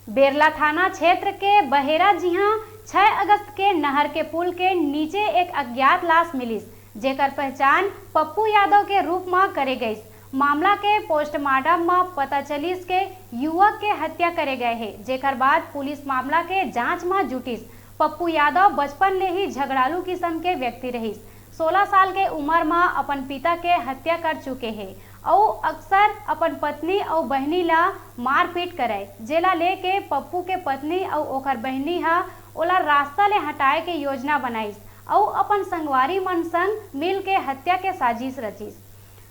बेरला थाना क्षेत्र के बहेरा जिहा 6 अगस्त के नहर के पुल के नीचे एक अज्ञात लाश मिलिस, जेकर पहचान पप्पू यादव के रूप में करे गई। मामला के पोस्टमार्टम में पता चलिस के युवक के हत्या करे गए है, जेकर बाद पुलिस मामला के जांच में जुटिस। पप्पू यादव बचपन ले ही झगड़ालू किस्म के व्यक्ति रहिस। 16 साल के उम्र में अपन पिता के हत्या कर चुके हैं और अक्सर अपन पत्नी और बहनी ला मारपीट करे। जेला लेके पप्पू के पत्नी और ओकर बहनी हा ओला रास्ता ले हटाए के योजना बनाईस और अपन संगवारी मन संग मिल के हत्या के साजिश रचिस।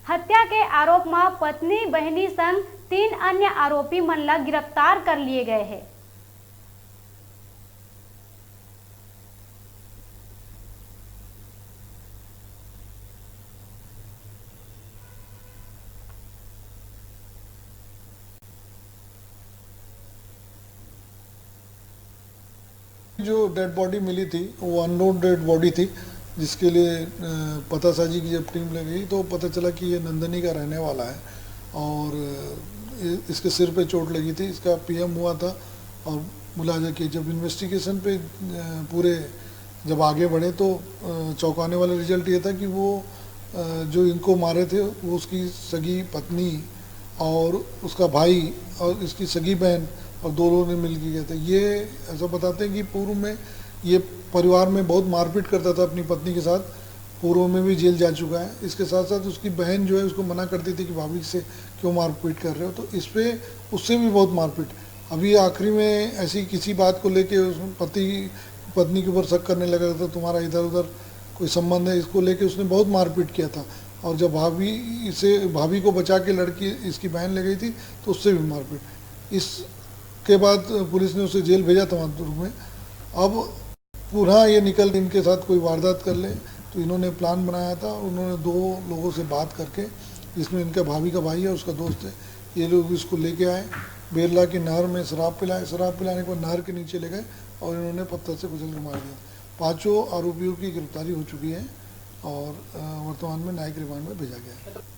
हत्या के आरोप में पत्नी बहनी संग 3 अन्य आरोपी मन ला गिरफ्तार कर लिए गए हैं। जो डेड बॉडी मिली थी वो अननोन डेड बॉडी थी, जिसके लिए पतासाजी की जब टीम लगी तो पता चला कि ये नंदनी का रहने वाला है और इसके सिर पे चोट लगी थी। इसका पीएम हुआ था और मुलाजा किया। जब इन्वेस्टिगेशन पे पूरे जब आगे बढ़े तो चौंकाने वाला रिजल्ट ये था कि वो जो इनको मारे थे वो उसकी सगी पत्नी और उसका भाई और इसकी सगी बहन और दोनों ने मिल के गए थे। ये ऐसा बताते हैं कि पूर्व में ये परिवार में बहुत मारपीट करता था अपनी पत्नी के साथ, पूर्व में भी जेल जा चुका है। इसके साथ साथ उसकी बहन जो है उसको मना करती थी कि भाभी से क्यों मारपीट कर रहे हो, तो इस पे उससे भी बहुत मारपीट। अभी आखिरी में ऐसी किसी बात को लेके पत्नी के ऊपर शक करने लगा था, तुम्हारा इधर उधर कोई संबंध है, इसको लेके उसने बहुत मारपीट किया था। और जब भाभी को बचा के लड़की इसकी बहन ले गई थी तो उससे भी मारपीट। इसके बाद पुलिस ने उसे जेल भेजा था मानपुर में। अब पुनः ये निकल इनके साथ कोई वारदात कर ले तो इन्होंने प्लान बनाया था। उन्होंने 2 लोगों से बात करके, जिसमें इनका भाभी का भाई है, उसका दोस्त है, ये लोग इसको लेके आए बेरला की नहर में शराब पिलाए। शराब पिलाने के बाद नहर के नीचे ले गए और इन्होंने पत्थर से कुचल कर मार दिया। 5 आरोपियों की गिरफ्तारी हो चुकी है और वर्तमान में न्यायिक रिमांड में भेजा गया है।